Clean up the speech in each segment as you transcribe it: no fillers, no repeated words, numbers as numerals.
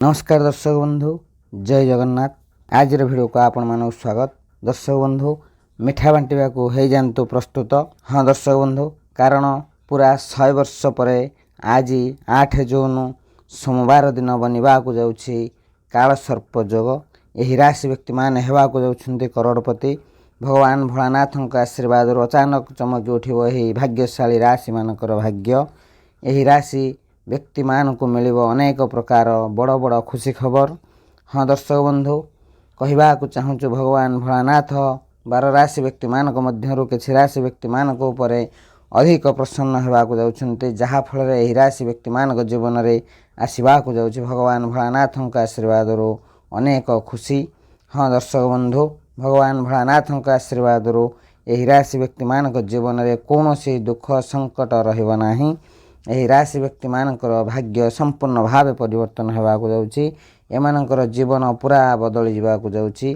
नमस्कार दर्शक बंधु, जय जगन्नाथ। आज भिडियो को आपण मानक स्वागत। दर्शक बंधु, मिठा बांटा को हो जातु प्रस्तुत। हाँ दर्शक बंधु, कारण पूरा 100 वर्ष पर आज 8 जून सोमवार दिन बनवा जाऊँगी काल सर्प जोग। यही राशि व्यक्ति मान होगा जाऊँच करोड़पति। भगवान भोलानाथ आशीर्वाद अचानक चमक उठिब यही भाग्यशाली राशि मानकर भाग्य। यही राशि व्यक्ति मान को मिल अनेक प्रकार बड़ बड़ खुशी खबर। हाँ दर्शक बंधु, कहवाक चाहूँ भगवान भोलानाथ 12 राशि व्यक्ति मान मध्य किसी राशि व्यक्ति मान अधिक प्रसन्न होगाक जाऊँच, जहाँफल यही राशि व्यक्ति मान जीवन में आसवाक जाऊँच भगवान भोलानाथ आशीर्वाद अनेक खुशी। हाँ दर्शक बंधु, भगवान भोलानाथ आशीर्वाद यही राशि व्यक्ति मान जीवन में कौन दुख संकट रही। यही राशि व्यक्ति मानकर भाग्य संपूर्ण भाव परिवर्तन होगाक जाऊँगी। एमानकर जीवन पूरा बदली जावाक जाऊँगी।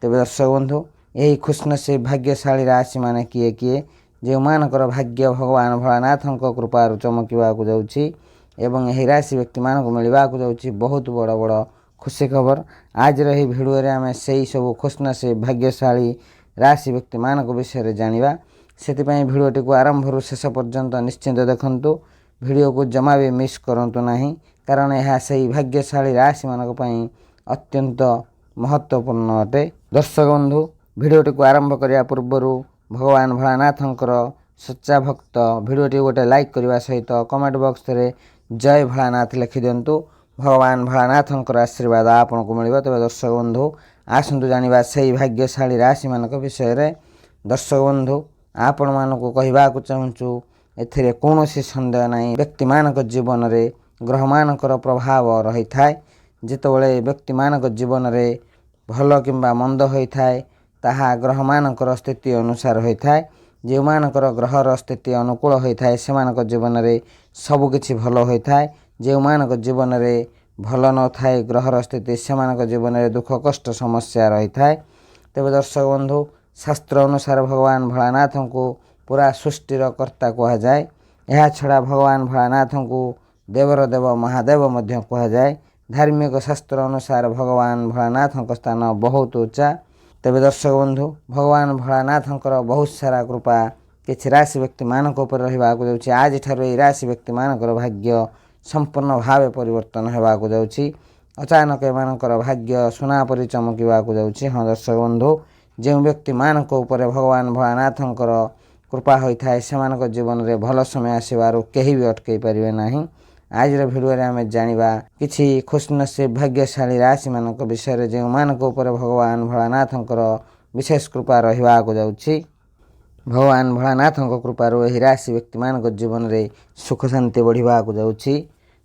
तेबे दर्शक बंधु, यही खुशनसीब भाग्यशाली राशि माने किए किए जो मानकर भाग्य भगवान भोलानाथ कृपार चमकवाक जाऊँगी एवं यही राशि व्यक्ति मान मिलवाक जाऊँगी बहुत बड़ बड़ खुशी खबर। आज रही भिडियो रे आमे सही सब खुशनसीब भाग्यशाली राशि व्यक्ति मान विषय जानिबा। सेतिपई भिडियोटी को आरंभ शेष पर्यंत निश्चिंत देखंतु। भिडियो को जमा भी मिस करंतु नहीं, कारण यह सही भाग्यशाली राशि मानक पई अत्यंत महत्वपूर्ण अटे। दर्शक बंधु, भिडियोटी को आरंभ करिया पूर्व भगवान भोलानाथंकर सच्चा भक्त भिडियोटी गोटे लाइक करने सहित कमेंट बॉक्स रे जय भोलानाथ लिखि दिंतु। भगवान भोलानाथंकर आशीर्वाद आपन को मिलिबो। तबे दर्शक बंधु, आसंतु जानिबा सही भाग्यशाली राशि मानक विषय रे। दर्शक बंधु, आपण मानक कहवाक चाहूँ एथिरे कौन सन्देह नहीं, व्यक्ति मानक जीवन में ग्रह मानकर प्रभाव रही थाए। जितेबाला व्यक्ति मानक जीवन में भल किंबा मंद होता है ताहा ग्रह मानकर स्थिति अनुसार होता है। जो मानकर ग्रहर स्थिति अनुकूल होता है सेमानक जीवन में सबकिछि भल होता है। जो मानक जीवन में भल न थाए ग्रहर स्थिति सेमानक जीवन में दुख कष्ट समस्या रही थाए। तेबे दर्शक बंधु, शास्त्र अनुसार भगवान भोलानाथ को पूरा सृष्टिर कर्ता कह जाए। यह छड़ा भगवान भोलानाथ को देवर देव महादेव मध्य कह जाए। धार्मिक शास्त्र अनुसार भगवान भोलानाथ स्थान बहुत उच्चा। तेबे दर्शक बंधु, भगवान भोलानाथ बहुत सारा कृपा किसी राशि व्यक्ति मानक उपर रहिबाक जाउछि। आज ठारो ए राशि व्यक्ति मानकर भाग्य संपूर्ण भाव परिवर्तन होगाक जाउछि। अचानक एमानकर भाग्य सुना परि चमकिबाक जाउछि। हाँ दर्शक बंधु, जो व्यक्ति मानक उपर भगवान भोलानाथंकर कृपा होता है सेमानक जीवन में भल समय आसबार कहीं भी अटकई पारे ना। आज भिडियो आम जाना किसी खुशनसीब भाग्यशाली राशि मानक विषय जो मानक उपर भगवान भोलानाथंकर विशेष कृपा रहिबाक जाउछि। भगवान भोलानाथ कृपार यही राशि व्यक्ति मानक जीवन में सुख शांति बढ़ाक जाउछि।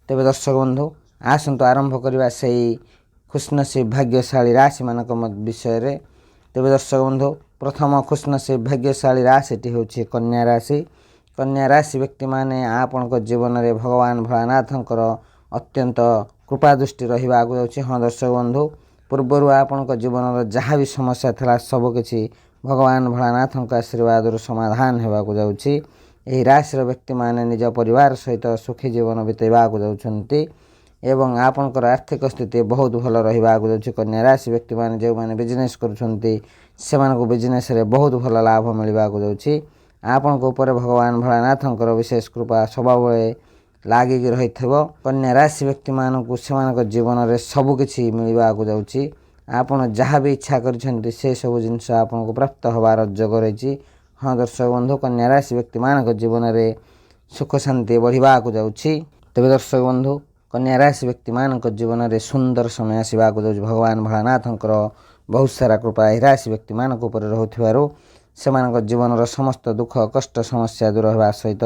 तेबे दर्शक बंधु, आसंतु आरंभ करवा सही खुशनसीब भाग्यशाली राशि मानक विषय रे। तेबे दर्शक बंधु, प्रथम खुशनसीब भाग्यशाली राशिटी होछि कन्या राशि। कन्या राशि व्यक्ति माने आपनक जीवन में भगवान भोलानाथंकर अत्यंत कृपा दृष्टि रहिबाक जाउछि। हाँ दर्शक बंधु, पूर्वर आपनक जीवन जहाँ भी समस्या था सबकिछि भगवान भोलानाथंक आशीर्वाद समाधान होगाक जाउछि। यही राशि व्यक्ति माने निज परिवार सहित सुखी जीवन बितेबाक जाउछन्ति एवं आपनकर आर्थिक स्थिति बहुत भल रहिबाक जाउछि। कन्या राशि व्यक्ति माने जो माने बिजनेस करुछन्ति सेमानक बिजनेस रे बहुत भल लाभ मिलवाक जाउछि। आपनक ऊपर भगवान भोलानाथंकर विशेष कृपा सबबळे लागिक रहिथिबो। कन्या राशि व्यक्ति मानक सेमानक जीवन में सबकिछि मिलवाक जाउछि। आपण जहाँ भी इच्छा करिसेंति से सब जिनस आपनको प्राप्त होबार जोग रही। हाँ दर्शक बंधु, कन्या राशि व्यक्ति मानक जीवन में सुख शांति बढ़ाक जाउछि। तेबे दर्शक बंधु, कन्या राशि व्यक्ति मानक जीवन में सुंदर समय आसवाक जाउछि। भगवान भोलानाथंकर बहुत सारा कृपा यही राशि व्यक्ति मानक उपर रहुथिबारु सेमानक जीवन समस्त दुख कष्ट समस्या दूर होगा सहित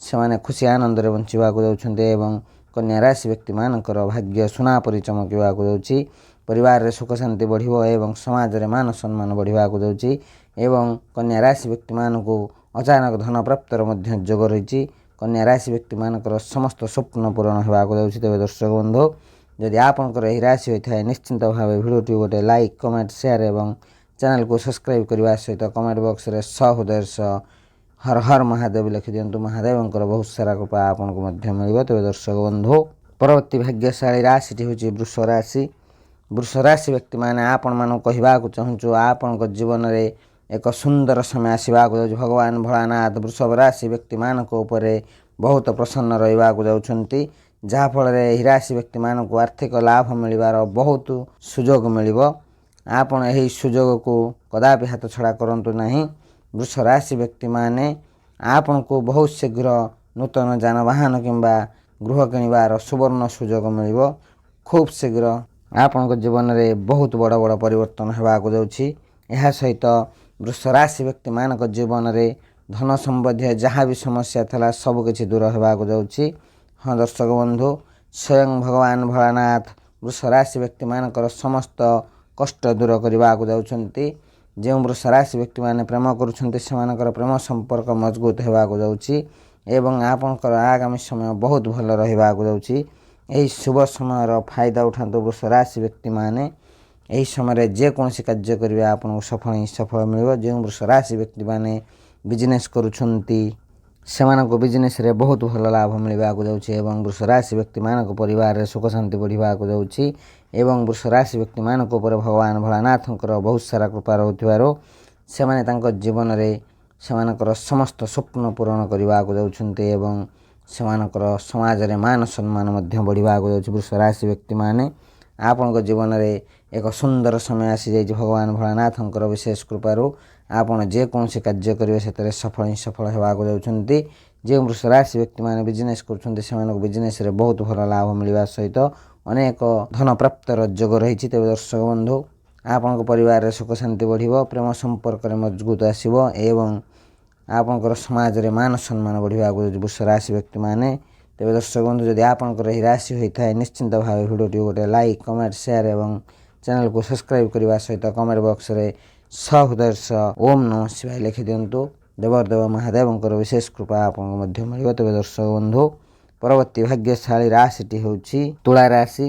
सेमाने खुशी आनंद रे बंचिबाक जाउछन्ते एवं कन्या राशि व्यक्ति मानकर भाग्य सुना परि चमकिबाक जाउछि। परिवार रे सुख शांति बढ़िबो एवं समाज रे मान सम्मान बढ़िबाक जाउछि एवं कन्या राशि व्यक्ति मानकु अचानक धन प्राप्तर मध्य जोग रही। कन्या राशि व्यक्ति मानकर समस्त स्वप्न पूरण होगाक जाउछि। तेबे दर्शक बंधु, जदि आपनकर यही राशि होता है निश्चिंत भाव भिडियोटी गोटे लाइक कमेंट शेयर एवं चैनल को सब्सक्राइब करने सहित कमेंट बॉक्स रे सहृदय हर हर महादेव लिखि दिंतु। महादेवंकर बहुत सारा कृपा आपन को मध्य मिलिबो। तेबे दर्शक बंधु, ପରବର୍ତ୍ତୀ ଭାଗ୍ୟଶାଳୀ ରାଶିଟି ହେଉଛି ବୃଷ ରାଶି। ବୃଷ ରାଶି ବ୍ୟକ୍ତିମାନେ ଆପଣମାନଙ୍କୁ କହିବାକୁ ଚାହୁଁଛୁ ଆପଣଙ୍କ ଜୀବନରେ ଏକ ସୁନ୍ଦର ସମୟ ଆସିବାକୁ ଯାଉଛି। ଭଗବାନ ଭୋଳାନାଥ ବୃଷଭ ରାଶି ବ୍ୟକ୍ତିମାନଙ୍କ ଉପରେ ବହୁତ ପ୍ରସନ୍ନ ରହିବାକୁ ଯାଉଛନ୍ତି, ଯାହାଫଳରେ ଏହି ରାଶି ବ୍ୟକ୍ତିମାନଙ୍କୁ ଆର୍ଥିକ ଲାଭ ମିଳିବାର ବହୁତ ସୁଯୋଗ ମିଳିବ। ଆପଣ ଏହି ସୁଯୋଗକୁ କଦାପି ହାତଛଡ଼ା କରନ୍ତୁ ନାହିଁ। ବୃଷ ରାଶି ବ୍ୟକ୍ତିମାନେ ଆପଣଙ୍କୁ ବହୁତ ଶୀଘ୍ର ନୂତନ ଯାନବାହନ କିମ୍ବା ଗୃହ କିଣିବାର ସୁବର୍ଣ୍ଣ ସୁଯୋଗ ମିଳିବ। ଖୁବ୍ ଶୀଘ୍ର ଆପଣଙ୍କ ଜୀବନରେ ବହୁତ ବଡ଼ ବଡ଼ ପରିବର୍ତ୍ତନ ହେବାକୁ ଯାଉଛି। ଏହା ସହିତ ବୃଷ ରାଶି ବ୍ୟକ୍ତିମାନଙ୍କ ଜୀବନରେ ଧନ ସମ୍ବନ୍ଧୀୟ ଯାହା ବି ସମସ୍ୟା ଥିଲା ସବୁକିଛି ଦୂର ହେବାକୁ ଯାଉଛି। ହଁ ଦର୍ଶକ ବନ୍ଧୁ, ସ୍ୱୟଂ ଭଗବାନ ଭୋଳାନାଥ ବୃଷ ରାଶି ବ୍ୟକ୍ତିମାନଙ୍କର ସମସ୍ତ କଷ୍ଟ ଦୂର କରିବାକୁ ଯାଉଛନ୍ତି। ଯେଉଁ ବୃଷ ରାଶି ବ୍ୟକ୍ତିମାନେ ପ୍ରେମ କରୁଛନ୍ତି ସେମାନଙ୍କର ପ୍ରେମ ସମ୍ପର୍କ ମଜବୁତ ହେବାକୁ ଯାଉଛି ଏବଂ ଆପଣଙ୍କର ଆଗାମୀ ସମୟ ବହୁତ ଭଲ ରହିବାକୁ ଯାଉଛି। ଏହି ଶୁଭ ସମୟର ଫାଇଦା ଉଠାନ୍ତୁ ବୃଷ ରାଶି ବ୍ୟକ୍ତିମାନେ। ଏହି ସମୟରେ ଯେକୌଣସି କାର୍ଯ୍ୟ କରିବେ ଆପଣଙ୍କୁ ସଫଳ ହିଁ ସଫଳ ମିଳିବ। ଯେଉଁ ବୃଷ ରାଶି ବ୍ୟକ୍ତିମାନେ ବିଜନେସ୍ କରୁଛନ୍ତି ସେମାନଙ୍କୁ ବିଜନେସ୍ରେ ବହୁତ ଭଲ ଲାଭ ମିଳିବାକୁ ଯାଉଛି ଏବଂ ବୃଷ ରାଶି ବ୍ୟକ୍ତିମାନଙ୍କ ପରିବାରରେ ସୁଖ ଶାନ୍ତି ବଢ଼ିବାକୁ ଯାଉଛି ଏବଂ ବୃଷ ରାଶି ବ୍ୟକ୍ତିମାନଙ୍କ ଉପରେ ଭଗବାନ ଭୋଳାନାଥଙ୍କର ବହୁତ ସାରା କୃପା ରହୁଥିବାରୁ ସେମାନେ ତାଙ୍କ ଜୀବନରେ ସେମାନଙ୍କର ସମସ୍ତ ସ୍ୱପ୍ନ ପୂରଣ କରିବାକୁ ଯାଉଛନ୍ତି ଏବଂ ସେମାନଙ୍କର ସମାଜରେ ମାନ ସମ୍ମାନ ମଧ୍ୟ ବଢ଼ିବାକୁ ଯାଉଛି। ବୃଷ ରାଶି ବ୍ୟକ୍ତିମାନେ ଆପଣଙ୍କ ଜୀବନରେ ଏକ ସୁନ୍ଦର ସମୟ ଆସିଯାଇଛି। ଭଗବାନ ଭୋଳାନାଥଙ୍କର ବିଶେଷ କୃପାରୁ ଆପଣ ଯେକୌଣସି କାର୍ଯ୍ୟ କରିବେ ସେଥିରେ ସଫଳ ହିଁ ସଫଳ ହେବାକୁ ଯାଉଛନ୍ତି। ଯେଉଁ ବୃଷ ରାଶି ବ୍ୟକ୍ତିମାନେ ବିଜନେସ୍ କରୁଛନ୍ତି ସେମାନଙ୍କୁ ବିଜନେସ୍ରେ ବହୁତ ଭଲ ଲାଭ ମିଳିବା ସହିତ ଅନେକ ଧନ ପ୍ରାପ୍ତର ଯୋଗ ରହିଛି। ତେବେ ଦର୍ଶକ ବନ୍ଧୁ, ଆପଣଙ୍କ ପରିବାରରେ ସୁଖ ଶାନ୍ତି ବଢ଼ିବ, ପ୍ରେମ ସମ୍ପର୍କରେ ମଜବୁତ ଆସିବ ଏବଂ ଆପଣଙ୍କର ସମାଜରେ ମାନ ସମ୍ମାନ ବଢ଼ିବାକୁ ଯାଉଛି ବୃଷ ରାଶି ବ୍ୟକ୍ତିମାନେ। ତେବେ ଦର୍ଶକ ବନ୍ଧୁ, ଯଦି ଆପଣଙ୍କର ଏହି ରାଶି ହୋଇଥାଏ ନିଶ୍ଚିନ୍ତ ଭାବେ ଭିଡ଼ିଓଟି ଗୋଟେ ଲାଇକ୍, କମେଣ୍ଟ, ସେୟାର ଏବଂ ଚ୍ୟାନେଲକୁ ସବସ୍କ୍ରାଇବ୍ କରିବା ସହିତ କମେଣ୍ଟ ବକ୍ସରେ ସହୃଦୟ ଓମ୍ ନମଃ ଶିବାୟ ଲେଖିଦିଅନ୍ତୁ। ଦେବଦେବ ମହାଦେବଙ୍କର ବିଶେଷ କୃପା ଆପଣଙ୍କୁ ମଧ୍ୟ ମିଳିବ। ତେବେ ଦର୍ଶକ ବନ୍ଧୁ, ପରବର୍ତ୍ତୀ ଭାଗ୍ୟଶାଳୀ ରାଶିଟି ହେଉଛି ତୁଳା ରାଶି।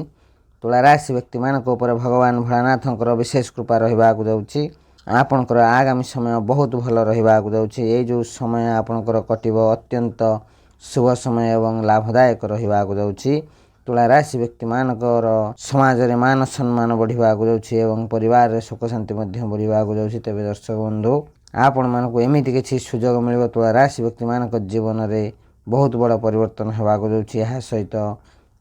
ତୁଳା ରାଶି ବ୍ୟକ୍ତିମାନଙ୍କ ଉପରେ ଭଗବାନ ଭୋଳାନାଥଙ୍କର ବିଶେଷ କୃପା ରହିବାକୁ ଯାଉଛି। ଆପଣଙ୍କର ଆଗାମୀ ସମୟ ବହୁତ ଭଲ ରହିବାକୁ ଯାଉଛି। ଏଇ ଯେଉଁ ସମୟ ଆପଣଙ୍କର କଟିବ ଅତ୍ୟନ୍ତ ଶୁଭ ସମୟ ଏବଂ ଲାଭଦାୟକ ରହିବାକୁ ଯାଉଛି। ତୁଳା ରାଶି ବ୍ୟକ୍ତିମାନଙ୍କର ସମାଜରେ ମାନ ସମ୍ମାନ ବଢ଼ିବାକୁ ଯାଉଛି ଏବଂ ପରିବାରରେ ସୁଖ ଶାନ୍ତି ମଧ୍ୟ ବଢ଼ିବାକୁ ଯାଉଛି। ତେବେ ଦର୍ଶକ ବନ୍ଧୁ, ଆପଣମାନଙ୍କୁ ଏମିତି କିଛି ସୁଯୋଗ ମିଳିବ ତୁଳା ରାଶି ବ୍ୟକ୍ତିମାନଙ୍କ ଜୀବନରେ ବହୁତ ବଡ଼ ପରିବର୍ତ୍ତନ ହେବାକୁ ଯାଉଛି। ଏହା ସହିତ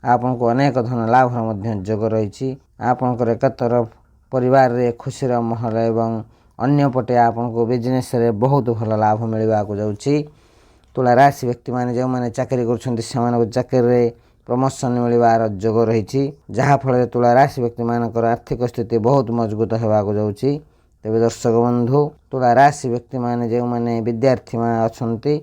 ଆପଣଙ୍କୁ ଅନେକ ଧନ ଲାଭର ମଧ୍ୟ ଯୋଗ ରହିଛି। ଆପଣଙ୍କର ଏକତରଫ ପରିବାରରେ ଖୁସିର ମାହୋଲ ଏବଂ ଅନ୍ୟପଟେ ଆପଣଙ୍କୁ ବିଜନେସ୍ରେ ବହୁତ ଭଲ ଲାଭ ମିଳିବାକୁ ଯାଉଛି। ତୁଳା ରାଶି ବ୍ୟକ୍ତିମାନେ ଯେଉଁମାନେ ଚାକିରି କରୁଛନ୍ତି ସେମାନଙ୍କୁ ଚାକିରିରେ ପ୍ରମୋସନ୍ ମିଳିବାର ଯୋଗ ରହିଛି, ଯାହାଫଳରେ ତୁଳା ରାଶି ବ୍ୟକ୍ତିମାନଙ୍କର ଆର୍ଥିକ ସ୍ଥିତି ବହୁତ ମଜବୁତ ହେବାକୁ ଯାଉଛି। ତେବେ ଦର୍ଶକ ବନ୍ଧୁ, ତୁଳା ରାଶି ବ୍ୟକ୍ତିମାନେ ଯେଉଁମାନେ ବିଦ୍ୟାର୍ଥୀ ଅଛନ୍ତି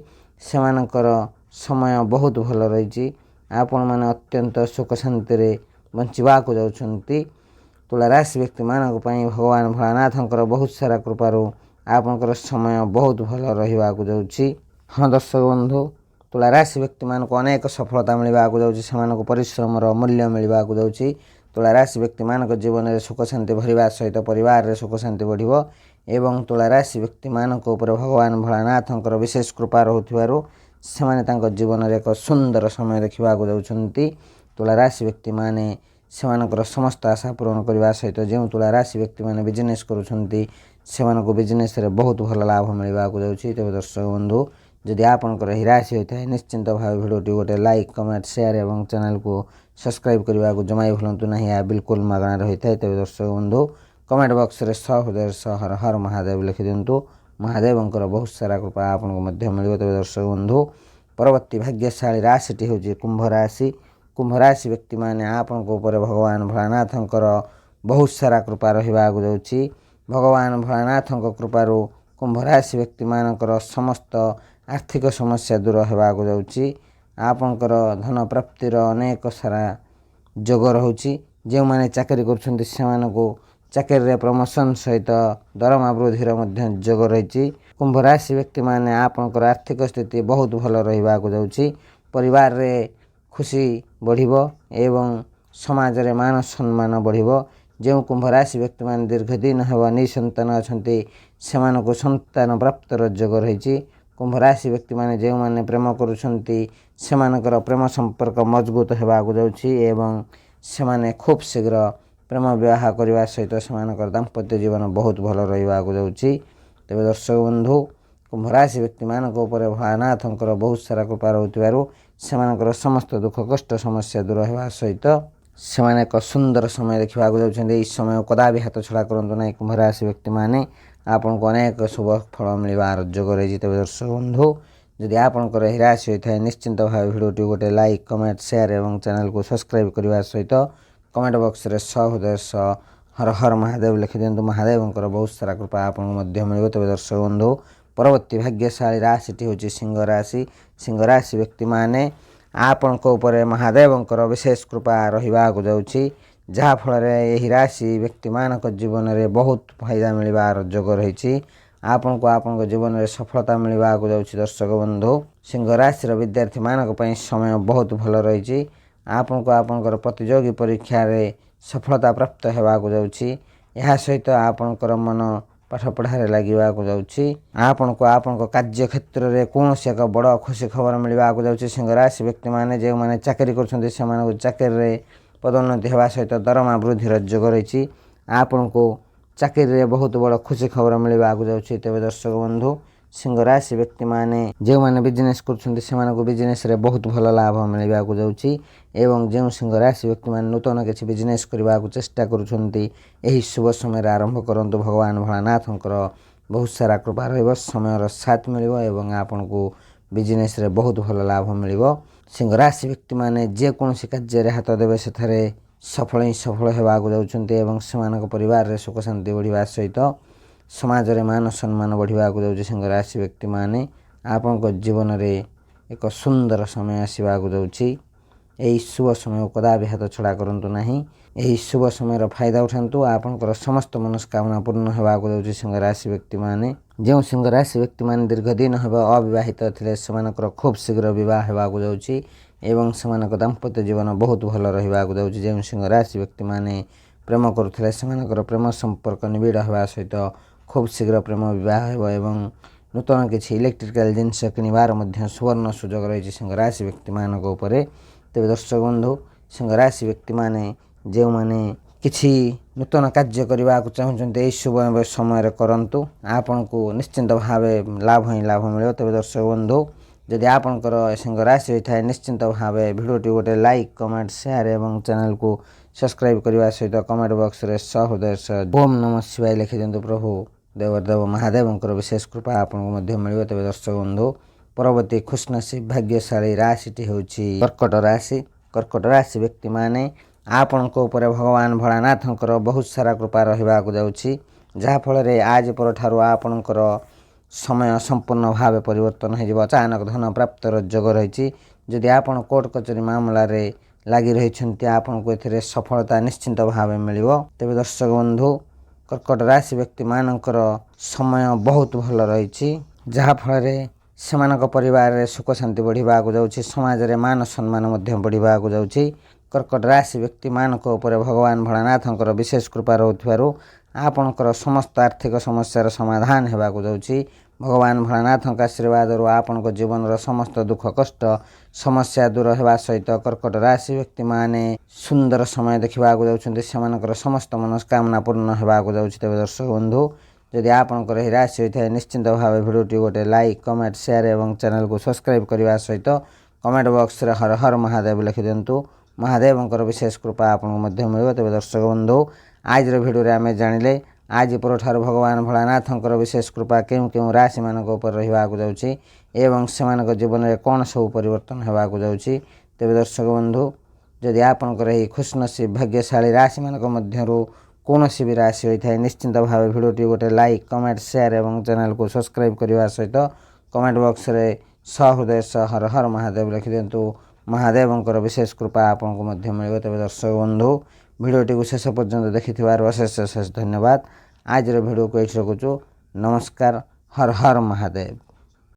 ସେମାନଙ୍କର ସମୟ ବହୁତ ଭଲ ରହିଛି। ଆପଣମାନେ ଅତ୍ୟନ୍ତ ସୁଖ ଶାନ୍ତିରେ ବଞ୍ଚିବାକୁ ଯାଉଛନ୍ତି। ତୁଳା ରାଶି ବ୍ୟକ୍ତିମାନଙ୍କ ପାଇଁ ଭଗବାନ ଭୋଳାନାଥଙ୍କର ବହୁତ ସାରା କୃପାରୁ ଆପଣଙ୍କର ସମୟ ବହୁତ ଭଲ ରହିବାକୁ ଯାଉଛି। ହଁ ଦର୍ଶକ ବନ୍ଧୁ, ତୁଳା ରାଶି ବ୍ୟକ୍ତିମାନଙ୍କୁ ଅନେକ ସଫଳତା ମିଳିବାକୁ ଯାଉଛି। ସେମାନଙ୍କୁ ପରିଶ୍ରମର ମୂଲ୍ୟ ମିଳିବାକୁ ଯାଉଛି। ତୁଳା ରାଶି ବ୍ୟକ୍ତିମାନଙ୍କ ଜୀବନରେ ସୁଖ ଶାନ୍ତି ଭରିବା ସହିତ ପରିବାରରେ ସୁଖ ଶାନ୍ତି ବଢ଼ିବ ଏବଂ ତୁଳା ରାଶି ବ୍ୟକ୍ତିମାନଙ୍କ ଉପରେ ଭଗବାନ ଭୋଳାନାଥଙ୍କର ବିଶେଷ କୃପା ରହୁଥିବାରୁ ସେମାନେ ତାଙ୍କ ଜୀବନରେ ଏକ ସୁନ୍ଦର ସମୟ ଦେଖିବାକୁ ଯାଉଛନ୍ତି। ତୁଳା ରାଶି ବ୍ୟକ୍ତିମାନେ ସେମାନଙ୍କର ସମସ୍ତ ଆଶା ପୂରଣ କରିବା ସହିତ ଯେଉଁ ତୁଳା ରାଶି ବ୍ୟକ୍ତିମାନେ ବିଜନେସ୍ କରୁଛନ୍ତି ସେମାନଙ୍କୁ ବିଜନେସ୍ରେ ବହୁତ ଭଲ ଲାଭ ମିଳିବାକୁ ଯାଉଛି। ତେବେ ଦର୍ଶକ ବନ୍ଧୁ, ଯଦି ଆପଣଙ୍କର ଏହି ରାଶି ହୋଇଥାଏ ନିଶ୍ଚିନ୍ତ ଭାବେ ଭିଡ଼ିଓଟି ଗୋଟେ ଲାଇକ୍, କମେଣ୍ଟ, ସେୟାର ଏବଂ ଚ୍ୟାନେଲକୁ ସବସ୍କ୍ରାଇବ୍ କରିବାକୁ ଜମା ବି ଭୁଲନ୍ତୁ ନାହିଁ। ଏହା ବିଲକୁଲ ମାଗଣାରେ ହୋଇଥାଏ। ତେବେ ଦର୍ଶକ ବନ୍ଧୁ, କମେଣ୍ଟ ବକ୍ସରେ ସହୃଦୟ ହର ହର ମହାଦେବ ଲେଖିଦିଅନ୍ତୁ। ମହାଦେବଙ୍କର ବହୁତ ସାରା କୃପା ଆପଣଙ୍କୁ ମଧ୍ୟ ମିଳିବ। ତେବେ ଦର୍ଶକ ବନ୍ଧୁ, ପରବର୍ତ୍ତୀ ଭାଗ୍ୟଶାଳୀ ରାଶିଟି ହେଉଛି କୁମ୍ଭ ରାଶି। କୁମ୍ଭ ରାଶି ବ୍ୟକ୍ତିମାନେ ଆପଣଙ୍କ ଉପରେ ଭଗବାନ ଭୋଳାନାଥଙ୍କର ବହୁତ ସାରା କୃପା ରହିବାକୁ ଯାଉଛି। ଭଗବାନ ଭୋଳାନାଥଙ୍କ କୃପାରୁ କୁମ୍ଭ ରାଶି ବ୍ୟକ୍ତିମାନଙ୍କର ସମସ୍ତ ଆର୍ଥିକ ସମସ୍ୟା ଦୂର ହେବାକୁ ଯାଉଛି। ଆପଣଙ୍କର ଧନ ପ୍ରାପ୍ତିର ଅନେକ ସାରା ଯୋଗ ରହୁଛି। ଯେଉଁମାନେ ଚାକିରି କରୁଛନ୍ତି ସେମାନଙ୍କୁ ଚାକିରିରେ ପ୍ରମୋସନ୍ ସହିତ ଦରମା ବୃଦ୍ଧିର ମଧ୍ୟ ଯୋଗ ରହିଛି। କୁମ୍ଭ ରାଶି ବ୍ୟକ୍ତିମାନେ ଆପଣଙ୍କର ଆର୍ଥିକ ସ୍ଥିତି ବହୁତ ଭଲ ରହିବାକୁ ଯାଉଛି। ପରିବାରରେ ଖୁସି ବଢ଼ିବ ଏବଂ ସମାଜରେ ମାନ ସମ୍ମାନ ବଢ଼ିବ। ଯେଉଁ କୁମ୍ଭ ରାଶି ବ୍ୟକ୍ତିମାନେ ଦୀର୍ଘ ଦିନ ହେବ ନିଃସନ୍ତାନ ଅଛନ୍ତି ସେମାନଙ୍କୁ ସନ୍ତାନ ପ୍ରାପ୍ତର ଯୋଗ ରହିଛି। कुंभ राशि व्यक्ति माने जो माने प्रेम करुछंती सेमानकर प्रेम संपर्क मजबूत हेबाकु जाउछि एवं सेमाने खूब शीघ्र प्रेम विवाह करने सहित सेमानकर दाम्पत्य जीवन बहुत भल रहिबाकु जाउछि। तेबे दर्शक बंधु कुंभ राशि व्यक्ति मानक उपर भोलानाथंकर बहुत सारा कृपा रहुथिबारु सेमानकर समस्त दुख कष्ट समस्या दूर हेबा सहित सेमाने एक सुंदर समय देखिबाकु जाउछन्ते। इस समय कदापि हाथ छड़ा करंतु नाही कुंभ राशि व्यक्ति माने आपनको अनेक शुभ फल मिलबार जोग रही। तेबे दर्शक बंधु जदि आपनकर एही राशि होइथाय निश्चिंत भाव भिडियोटी गोटे लाइक कमेंट शेयर एवं चैनल को सब्सक्राइब करबा सहित कमेंट बॉक्स रे सहृदय हर हर महादेव लिखि दियंतु। महादेवंकर बहुत सारा कृपा आपनको मध्य मिलिबो। तेबे दर्शक बंधु परवर्ती भाग्यशाली राशिटी होची सिंह राशि। सिंह राशि व्यक्ति माने आपनको ऊपर महादेवंकर विशेष कृपा रहिबाकु जाउछि जहा फल एही राशि व्यक्ति मानक जीवन में बहुत फायदा मिलबार जोग रही। आपनको आपनको जीवन में सफलता मिलबाकु जाउछि। दर्शक बंधु सिंह राशि विद्यार्थी मानक पई समय बहुत भल रही। आपनको आपनकर प्रतियोगी परीक्षा रे सफलता प्राप्त हेबाकु जाउछि। यह सहित आपनकर मन पाठ पढ़ारे लागिबाकु जाउछि। आपनको आपनको कार्य क्षेत्र रे कोनोसी एक बड़ खुशी खबर मिलबाकु जाउछि। सिंह राशि व्यक्ति माने जे माने चाकरी करछन्ते सेमानकु चाकरी रे पदोन्नति हेबा सहित दरमा वृद्धिर जोग रही। आपनको चाकरी रे बहुत बड़ खुशी खबर मिलबाकु जाउछि। तेबे दर्शक बंधु सिंह राशि व्यक्ति माने जे माने बिजनेस करछन्ते सेमानकु बिजनेस रे बहुत भल लाभ मिलबाकु जाउछि एवं जे सिंह राशि व्यक्ति माने नूतन किछि बिजनेस करबाकु चेष्टा करूछन्ती एही शुभ समय आरंभ करंतु। भगवान भोलानाथंकर बहुत सारा कृपा रहइबो, समयर साथ मिलिबो एवं आपनको बिजनेस रे बहुत भल लाभ मिलिबो। सिंह राशि व्यक्ति माने जे कोनोसी कार्य रे हाथ देबे सेथरे सफल ही सफल हेबाकु जाउछन्ते एवं सेमानक परिवार रे सुख शांति बढ़िबा सहित समाज रे मान सम्मान बढ़िबाकु जाउछि। सिंह राशि व्यक्ति माने आपनको जीवन रे एक सुंदर समय आसीबाकु जाउछि। एही शुभ समय कदापि हाथ छड़ा करंतु नाही। एही शुभ समय फायदा उठान्तु। आपनकर समस्त मनस्कामना पूर्ण हेबाकु जाउछि। सिंह राशि व्यक्ति माने जो सिंह राशि व्यक्ति माने दीर्घ दिन हेबा अविवाहित थिले सेमानकर खूब शीघ्र विवाह हेबाकु जाउछि एवं सेमानक दाम्पत्य जीवन बहुत भल रहिबाकु जाउछि। जो सिंह राशि व्यक्ति माने प्रेम करुथिले सेमानकर प्रेम संपर्क निबिड़ हेबा सहित खूब शीघ्र प्रेम विवाह हेबो एवं नूतन किछि इलेक्ट्रिकल जिनिस किनिबार मध्य सुवर्ण सुजोग रही सिंह राशि व्यक्ति मानक उपरे। तेबे दर्शक बंधु सिंह राशि व्यक्ति माने जे माने किछि नूतन कार्य करबाकु चाहुछन्ते एही शुभ समय करंतु। आपनको निश्चिंत भावे लाभ ही लाभ मिलिबो। तेबे दर्शक बंधु जदि आपनकर सिंह राशि होइथाय निश्चिंत भावे भिडियोटी गोटे लाइक कमेंट शेयर एवं चैनल को सब्सक्राइब करबा सहित कमेंट बॉक्स रे सहृदय ओम नमः शिवाय लिखि दियंतु। प्रभु देवदेव महादेवंकर विशेष कृपा आपनको मध्य मिलिबो। तेबे दर्शक बंधु परवर्ती खुशनसीब भाग्यशाली राशिटी होछि कर्कट राशि। कर्कट राशि व्यक्ति माने आपनको ऊपर भगवान भोलानाथंकर बहुत सारा कृपा रहिबाकु जाउछि जहा फल रे आज पर ठारु आपनकर समय संपूर्ण भाव परिवर्तन हो। अचानक धन प्राप्तर जोग रही। जदि आपण कोर्ट कचेरी मामला रे लगी रही आपको एथिरे सफलता निश्चिंत भाव मिलिबो। तेबे दर्शक बंधु कर्कट राशि व्यक्ति मानकर समय बहुत भल रही जहा फल रे सेमानक परिवार रे सुख शांति बढ़िबाकु जाउछि। समाज रे मान सम्मान मध्य बढ़िबाकु जाउछि। कर्कट राशि व्यक्ति मानक ऊपर भगवान भोलानाथंकर विशेष कृपा रहुथिबारु आपनकर समस्त आर्थिक समस्यार समाधान हेबाकु जाउछि। भगवान भोलानाथंक आशीर्वाद आपनक जीवन रो समस्त दुख कष्ट समस्या दूर हेबा सहित कर्कट राशि व्यक्ति माने सुंदर समय देखिबाकु जाउछन्ते। सेमानकर समस्त मनस्कामना पूर्ण हेबाकु जाउछि। तेबे दर्शक बंधु जदि आपनकर एही राशि होइथाय निश्चिंत भावे भिडियोटी गोटे लाइक कमेंट शेयर एवं चैनल को सब्सक्राइब करबा सहित कमेंट बॉक्स रे हर हर महादेव लिखि दियंतु। महादेवंकर विशेष कृपा आपनको मध्य मिलिबो। तेबे दर्शक बंधु आज रो भिडियो रे आमे जानिले आज परठार भगवान भोलानाथंकर विशेष कृपा केउ केउ राशि मानक उपर रहिबाकु जाउछि एवं सेमानक जीवन में कौन सब परिवर्तन हेबाकु जाउछि। तेबे दर्शक बंधु जदि आपनकर एही खुशनसीब भाग्यशाली राशि मानक मध्यरु कोनोसी भी राशि होइथाय निश्चिंत भावे भिडियोटी गोटे लाइक कमेंट शेयर एवं चैनल को सब्सक्राइब करबा सहित कमेंट बॉक्स रे सहृदय हर हर महादेव लिखि दियंतु। महादेवंकर विशेष कृपा आपनको मध्य मिलिबो। तेबे दर्शक बंधु भिडियोटी को शेष पर्यंत देखिथिबार अशेष अशेष धन्यवाद। आज रो भिडियो को एठी रखुछु। नमस्कार। हर हर महादेव।